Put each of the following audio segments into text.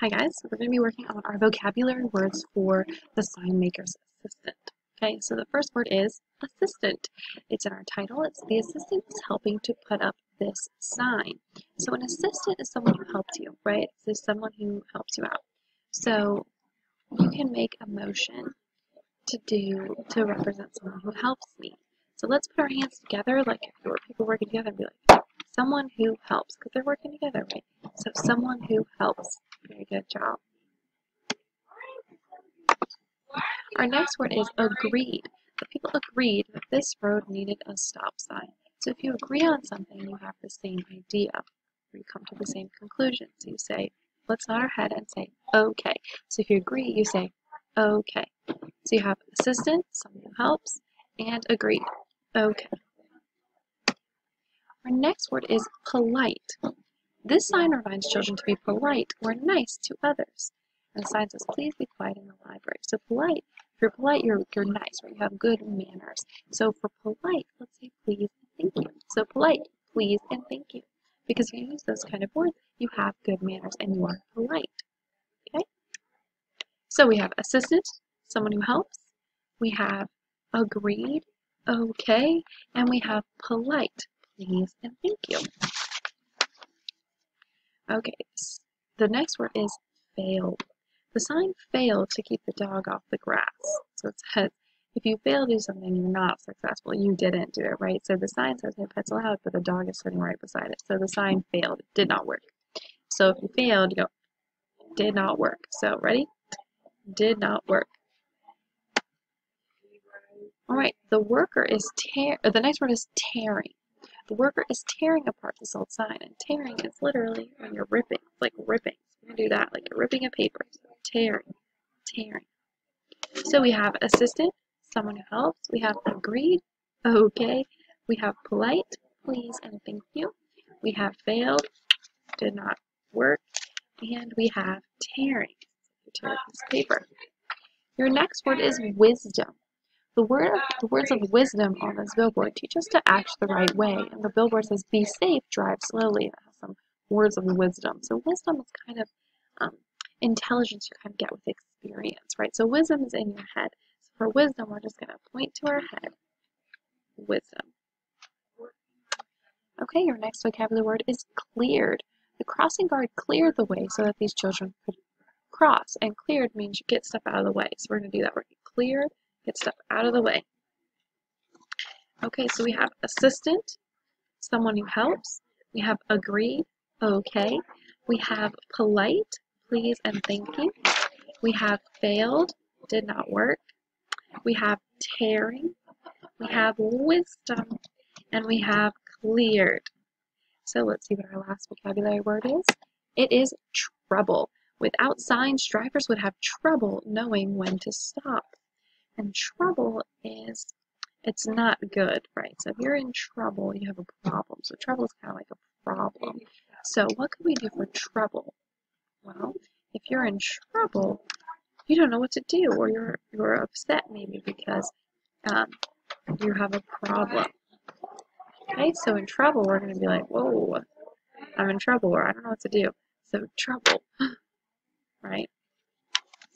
Hi guys, so we're going to be working on our vocabulary words for the Signmaker's assistant. Okay, so the first word is assistant. It's in our title. It's the assistant is helping to put up this sign. So an assistant is someone who helps you, right? It's someone who helps you out. So you can make a motion to represent someone who helps me. So let's put our hands together like if there were people working together and be like, someone who helps, because they're working together, right? So someone who helps. Very good job. Our next word is agreed. The people agreed that this road needed a stop sign. So if you agree on something, you have the same idea, or you come to the same conclusion. So you say, let's nod our head and say, okay. So if you agree, you say, okay. So you have assistant, someone who helps, and agreed. Okay. Our next word is polite. This sign reminds children to be polite or nice to others. And the sign says, please be quiet in the library. So polite, if you're polite, you're nice, right? You have good manners. So for polite, let's say please and thank you. So polite, please and thank you. Because if you use those kind of words, you have good manners and you are polite. Okay? So we have assistant, someone who helps. We have agreed, okay. And we have polite, please and thank you. Okay, the next word is failed. The sign failed to keep the dog off the grass. So it says, if you fail to do something, you're not successful. You didn't do it, right? So the sign says, no pets allowed, but the dog is sitting right beside it. So the sign failed. It did not work. So if you failed, you go, did not work. So ready? Did not work. All right, the next word is tearing. The worker is tearing apart this old sign, and tearing is literally when you're ripping, like ripping. We're going to do that, like you're ripping a paper. So tearing, tearing. So we have assistant, someone who helps. We have agreed, okay. We have polite, please and thank you. We have failed, did not work. And we have tearing, tear a piece of paper. Your next word is wisdom. The words of wisdom on this billboard teach us to act the right way. And the billboard says, be safe, drive slowly. It has some words of wisdom. So wisdom is kind of intelligence you kind of get with experience, right? So wisdom is in your head. So for wisdom, we're just going to point to our head. Wisdom. Okay, your next vocabulary word is cleared. The crossing guard cleared the way so that these children could cross. And cleared means you get stuff out of the way. So we're going to do that. We're going to clear, get stuff out of the way. Okay, so we have assistant, someone who helps. We have agreed, okay. We have polite, please and thank you. We have failed, did not work. We have tearing. We have wisdom. And we have cleared. So let's see what our last vocabulary word is. It is trouble. Without signs, drivers would have trouble knowing when to stop. And trouble is, it's not good, right? So if you're in trouble, you have a problem. So trouble is kind of like a problem. So what can we do for trouble? Well, if you're in trouble, you don't know what to do, or you're upset maybe because you have a problem. Okay, so in trouble, we're going to be like, whoa, I'm in trouble, or I don't know what to do. So trouble, right?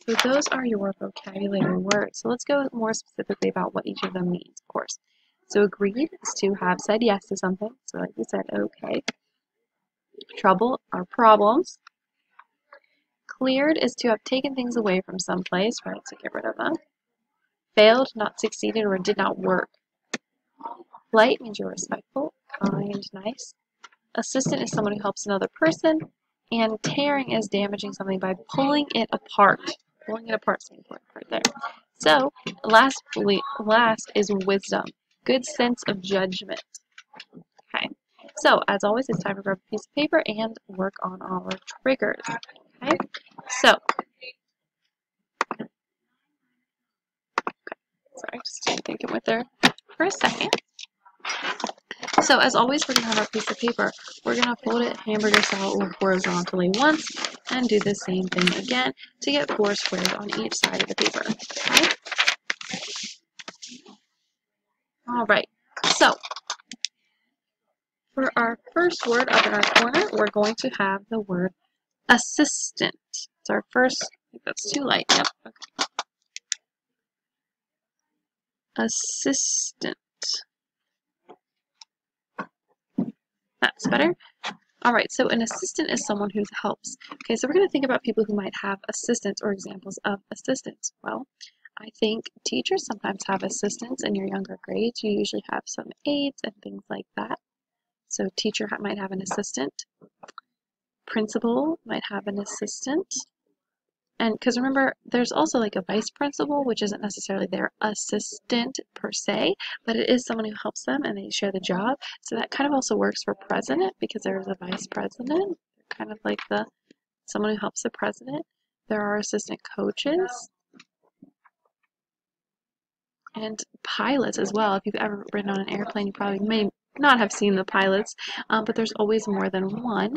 So those are your vocabulary words. So let's go more specifically about what each of them means, of course. So agreed is to have said yes to something. So like you said, okay. Trouble are problems. Cleared is to have taken things away from someplace, right? So get rid of them. Failed, not succeeded, or did not work. Polite means you're respectful, kind, nice. Assistant is someone who helps another person. And tearing is damaging something by pulling it apart. Pulling it apart is the important part there. So, last is wisdom. Good sense of judgment. Okay. So, as always, it's time to grab a piece of paper and work on our triggers. Okay. So, sorry, just thinking with there for a second. So as always, we're going to have our piece of paper. We're going to fold it hamburger style or horizontally once and do the same thing again to get 4 squares on each side of the paper. Okay? All right. So for our first word up in our corner, we're going to have the word assistant. It's our first, I think that's too light, yep, okay. Assistant. That's better. Alright, so an assistant is someone who helps. Okay, so we're going to think about people who might have assistants or examples of assistants. Well, I think teachers sometimes have assistants in your younger grades. You usually have some aides and things like that. So teacher might have an assistant. Principal might have an assistant. And because remember, there's also like a vice principal, which isn't necessarily their assistant per se, but it is someone who helps them and they share the job. So that kind of also works for president because there's a vice president, kind of like someone who helps the president. There are assistant coaches and pilots as well. If you've ever ridden on an airplane, you probably may not have seen the pilots, but there's always more than one.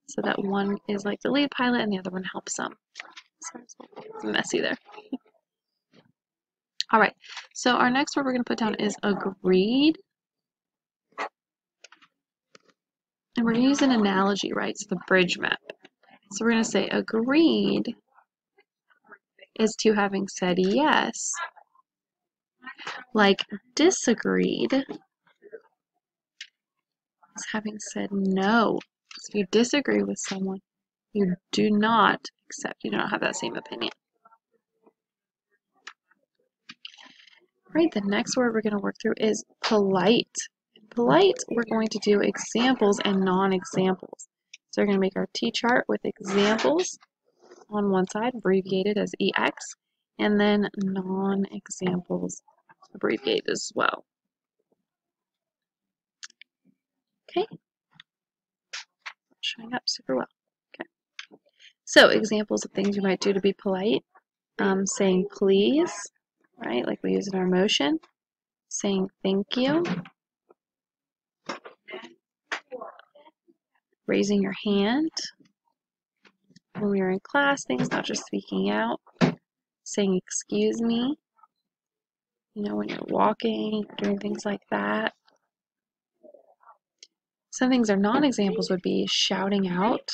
So that one is like the lead pilot and the other one helps them. It's messy there. All right, so our next word we're going to put down is agreed. And we're going to use an analogy, right? It's the bridge map. So we're going to say agreed is to having said yes, like disagreed is having said no. So if you disagree with someone, you do not accept, you do not have that same opinion. Right, the next word we're going to work through is polite. Polite, we're going to do examples and non-examples. So we're going to make our T-chart with examples on one side, abbreviated as EX, and then non-examples, abbreviated as well. Okay, showing up super well. Okay, so examples of things you might do to be polite. Saying please, right, like we use in our motion. Saying thank you. Raising your hand when we are in class, things not just speaking out. Saying excuse me, you know, when you're walking, doing things like that. Some things are non-examples would be shouting out,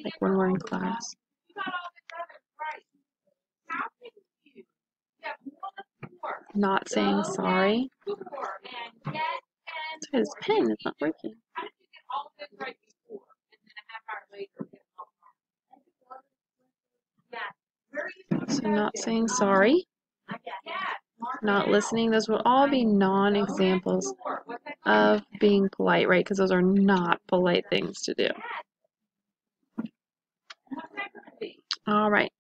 like when we're in class. Not saying sorry. His pen is not working. So not saying sorry, not listening, those will all be non-examples of being polite, right? Because those are not polite things to do. All right.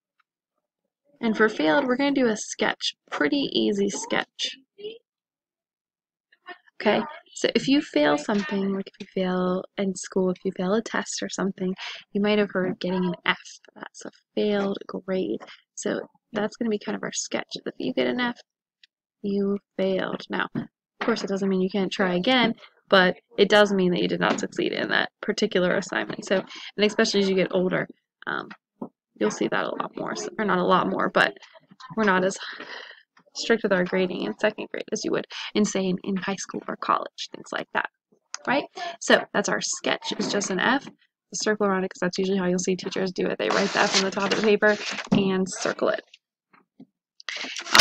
And for failed, we're going to do a sketch. Pretty easy sketch. Okay, so if you fail something, like if you fail in school, if you fail a test or something, you might have heard getting an F. That's a failed grade. So that's going to be kind of our sketch. If you get an F, you failed. Now, of course, it doesn't mean you can't try again, but it does mean that you did not succeed in that particular assignment. So, and especially as you get older, you'll see that a lot more. So, or not a lot more, but we're not as strict with our grading in second grade as you would in, say, in high school or college, things like that, right? So that's our sketch. It's just an F, a circle around it, because that's usually how you'll see teachers do it. They write the F on the top of the paper and circle it.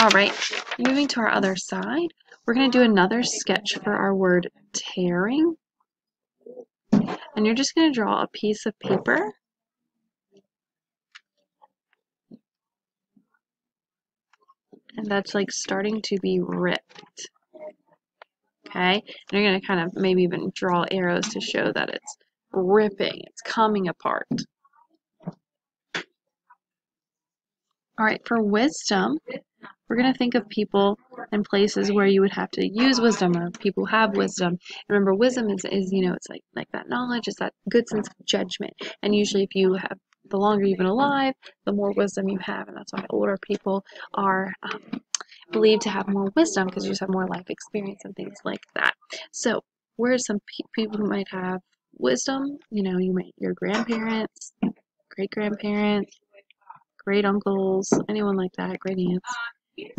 All right, moving to our other side, we're going to do another sketch for our word tearing. And you're just going to draw a piece of paper. And that's like starting to be ripped. Okay, and you're going to kind of maybe even draw arrows to show that it's ripping, it's coming apart. All right, for wisdom, we're going to think of people and places where you would have to use wisdom, or people who have wisdom. Remember, wisdom is you know, it's like that knowledge, it's that good sense of judgment. And usually if you have, the longer you've been alive, the more wisdom you have, and that's why older people are believed to have more wisdom, because you just have more life experience and things like that. So where are some people who might have wisdom? You know, your grandparents, great-grandparents, great uncles, anyone like that, great aunts.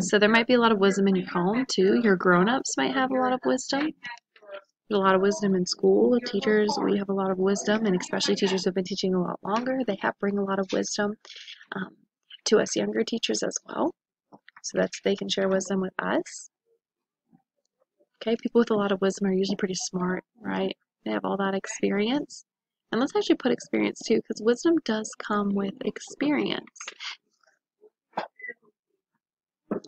So there might be a lot of wisdom in your home too. Your grown-ups might have a lot of wisdom. There's a lot of wisdom in school. Teachers, we have a lot of wisdom, and especially teachers who have been teaching a lot longer, they have bring a lot of wisdom um, to us younger teachers as well, so that they can share wisdom with us. Okay, people with a lot of wisdom are usually pretty smart, right? They have all that experience. And let's actually put experience too, because wisdom does come with experience.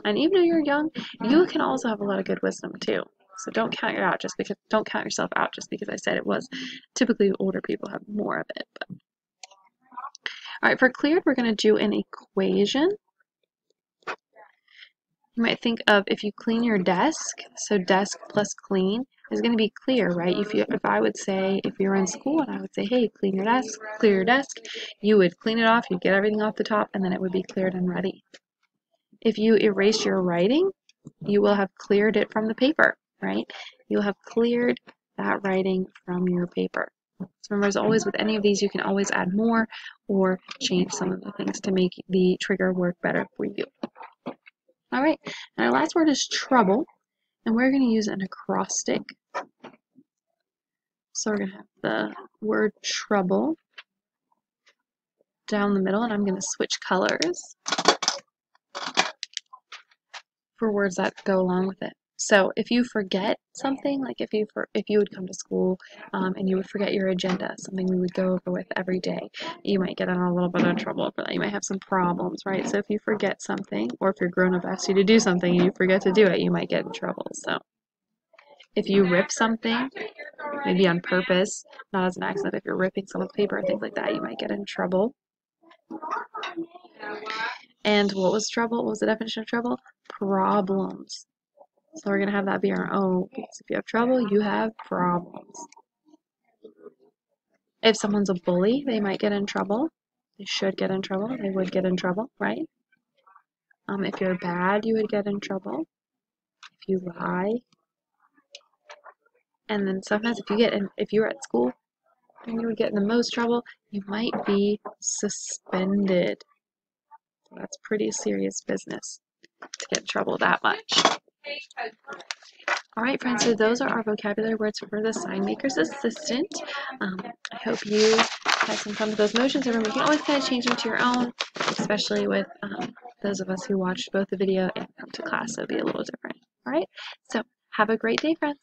And even though you're young, you can also have a lot of good wisdom too. So don't count yourself out just because I said it was. Typically, older people have more of it. But. All right, for cleared, we're going to do an equation. You might think of if you clean your desk, so desk plus clean is going to be clear, right? If I would say, if you were in school and I would say, hey, clean your desk, clear your desk, you would clean it off, you'd get everything off the top, and then it would be cleared and ready. If you erase your writing, you will have cleared it from the paper, right? You'll have cleared that writing from your paper. So remember, as always, with any of these, you can always add more or change some of the things to make the trigger work better for you. All right, and our last word is trouble, and we're going to use an acrostic. So we're going to have the word trouble down the middle, and I'm going to switch colors for words that go along with it. So if you forget something, like if you would come to school and you would forget your agenda, something we would go over with every day, you might get in a little bit of trouble for that. You might have some problems, right? So if you forget something, or if your grown-up asks you to do something and you forget to do it, you might get in trouble. So if you rip something, maybe on purpose, not as an accident, if you're ripping someone's paper and things like that, you might get in trouble. And what was trouble? What was the definition of trouble? Problems. So we're going to have that be our own, because if you have trouble, you have problems. If someone's a bully, they might get in trouble. They should get in trouble. They would get in trouble, right? If you're bad, you would get in trouble. If you lie. And then sometimes if you're at school and you would get in the most trouble, you might be suspended. So that's pretty serious business to get in trouble that much. All right, friends, so those are our vocabulary words for the Signmaker's Assistant. I hope you had some fun with those motions. Remember, you can always kind of change them to your own, especially with those of us who watched both the video and come to class, so it'll be a little different. All right, so have a great day, friends.